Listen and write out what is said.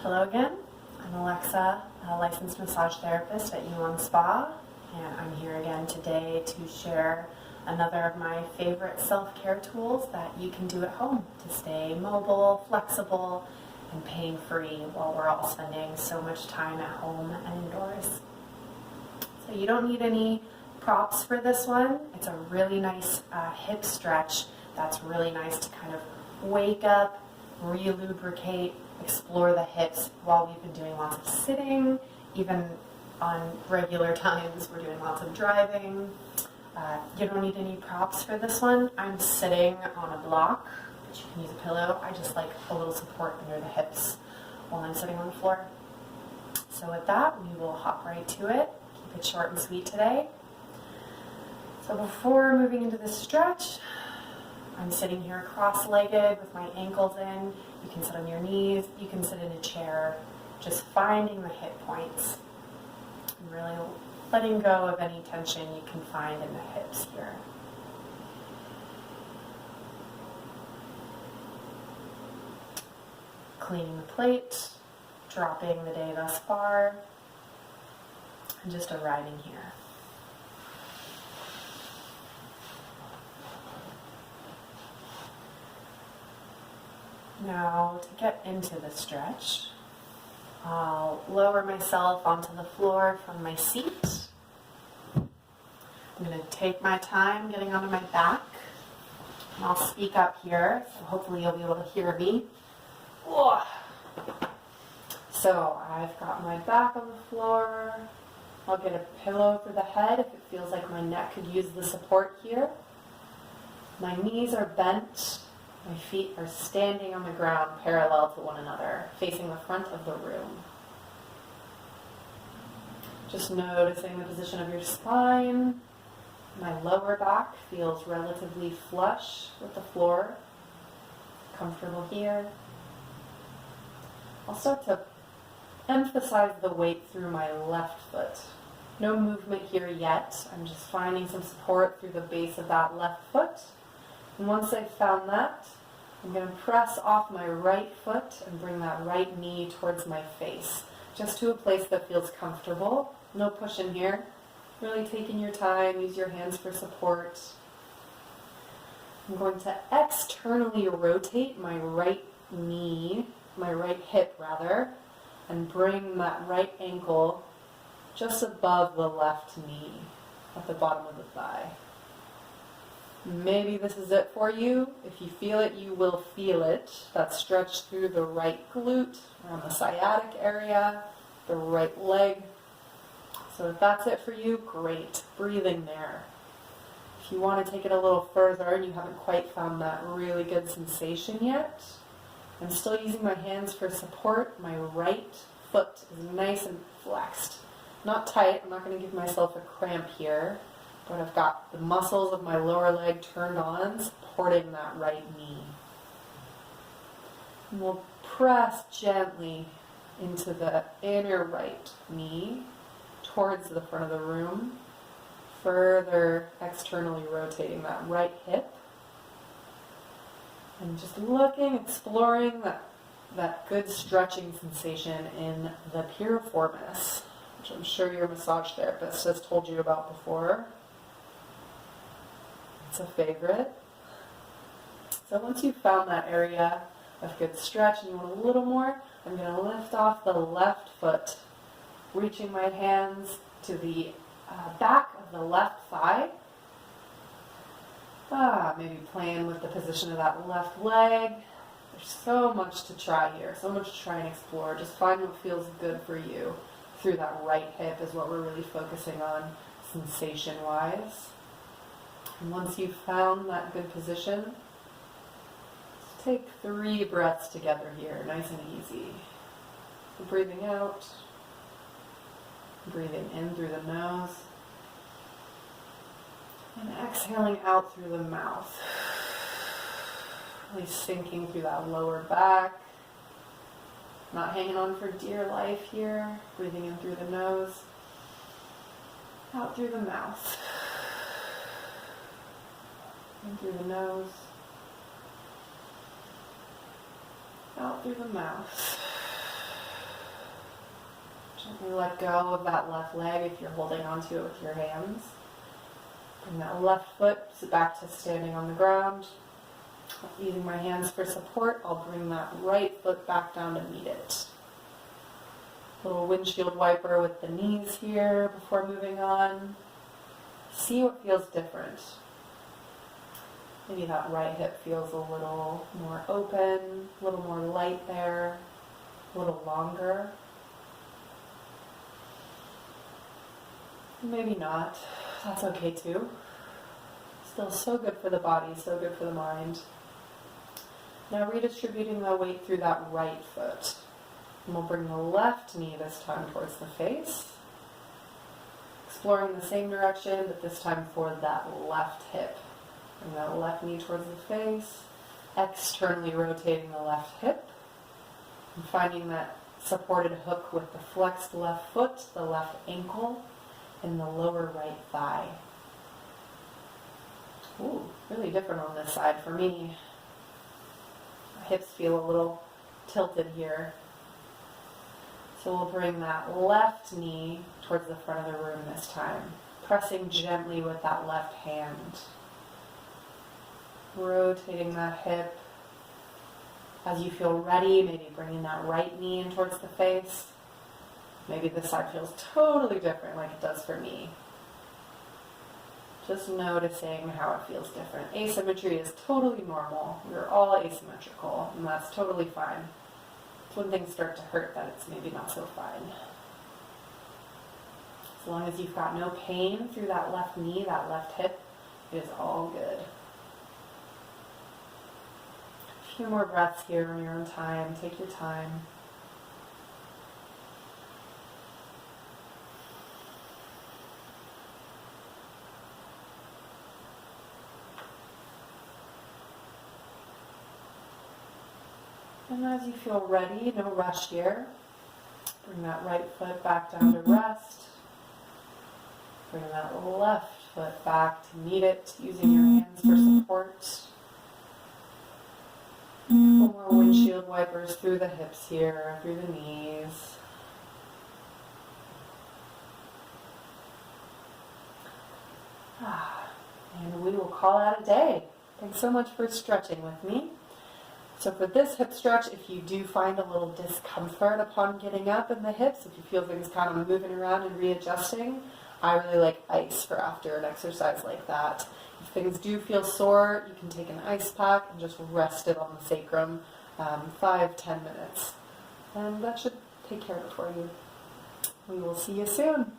Hello again. I'm Alexa, a licensed massage therapist at Yuan Spa, and I'm here again today to share another of my favorite self-care tools that you can do at home to stay mobile, flexible, and pain-free while we're all spending so much time at home and indoors. So you don't need any props for this one. It's a really nice hip stretch that's really nice to kind of wake up, re-lubricate, explore the hips while we've been doing lots of sitting, even on regular times we're doing lots of driving. You don't need any props for this one. I'm sitting on a block, but you can use a pillow. I just like a little support under the hips while I'm sitting on the floor. So with that, we will hop right to it. Keep it short and sweet today. So before moving into the stretch, I'm sitting here cross-legged with my ankles in. You can sit on your knees, you can sit in a chair, just finding the hip points and really letting go of any tension you can find in the hips here. Cleaning the plate, dropping the day thus far, and just arriving here. Now, to get into the stretch, I'll lower myself onto the floor from my seat. I'm going to take my time getting onto my back. And I'll speak up here, so hopefully you'll be able to hear me. Whoa. So I've got my back on the floor. I'll get a pillow for the head if it feels like my neck could use the support here. My knees are bent. My feet are standing on the ground parallel to one another, facing the front of the room. Just noticing the position of your spine. My lower back feels relatively flush with the floor. Comfortable here. I'll start to emphasize the weight through my left foot. No movement here yet. I'm just finding some support through the base of that left foot. And once I've found that, I'm going to press off my right foot and bring that right knee towards my face, just to a place that feels comfortable. No pushing here. Really taking your time, use your hands for support. I'm going to externally rotate my right knee, my right hip rather, and bring that right ankle just above the left knee at the bottom of the thigh. Maybe this is it for you. If you feel it, you will feel it. That stretch through the right glute, around the sciatic area, the right leg. So if that's it for you, great. Breathing there. If you want to take it a little further and you haven't quite found that really good sensation yet, I'm still using my hands for support. My right foot is nice and flexed. Not tight. I'm not going to give myself a cramp here. But I've got the muscles of my lower leg turned on, supporting that right knee. And we'll press gently into the inner right knee towards the front of the room, further externally rotating that right hip. And just looking, exploring that good stretching sensation in the piriformis, which I'm sure your massage therapist has told you about before. It's a favorite. So once you've found that area of good stretch and you want a little more, I'm going to lift off the left foot, reaching my hands to the back of the left thigh. Maybe playing with the position of that left leg. There's so much to try here, so much to try and explore. Just find what feels good for you through that right hip is what we're really focusing on sensation-wise. And once you've found that good position, just take 3 breaths together here, nice and easy. So breathing out, breathing in through the nose, and exhaling out through the mouth. Really sinking through that lower back, not hanging on for dear life here, breathing in through the nose, out through the mouth. In through the nose, out through the mouth. Gently let go of that left leg if you're holding onto it with your hands. Bring that left foot back to standing on the ground. Using my hands for support, I'll bring that right foot back down to meet it. Little windshield wiper with the knees here before moving on. See what feels different. Maybe that right hip feels a little more open, a little more light there, a little longer. Maybe not. That's okay too. Still so good for the body, so good for the mind. Now redistributing the weight through that right foot. And we'll bring the left knee this time towards the face. Exploring the same direction, but this time for that left hip. Bring that left knee towards the face. Externally rotating the left hip. And finding that supported hook with the flexed left foot, the left ankle, and the lower right thigh. Ooh, really different on this side for me. My hips feel a little tilted here. So we'll bring that left knee towards the front of the room this time, pressing gently with that left hand. Rotating that hip. As you feel ready, maybe bringing that right knee in towards the face. Maybe this side feels totally different like it does for me. Just noticing how it feels different. Asymmetry is totally normal. We're all asymmetrical, and that's totally fine. It's when things start to hurt that it's maybe not so fine. As long as you've got no pain through that left knee, that left hip, it is all good. A few more breaths here on your own time. Take your time. And as you feel ready, no rush here, bring that right foot back down to rest. Bring that left foot back to meet it, using your hands for support. A couple more windshield wipers through the hips here, through the knees. And we will call that a day. Thanks so much for stretching with me. So for this hip stretch, if you do find a little discomfort upon getting up in the hips, if you feel things kind of moving around and readjusting, I really like ice for after an exercise like that. If things do feel sore, you can take an ice pack and just rest it on the sacrum 5-10 minutes. And that should take care of it for you. We will see you soon.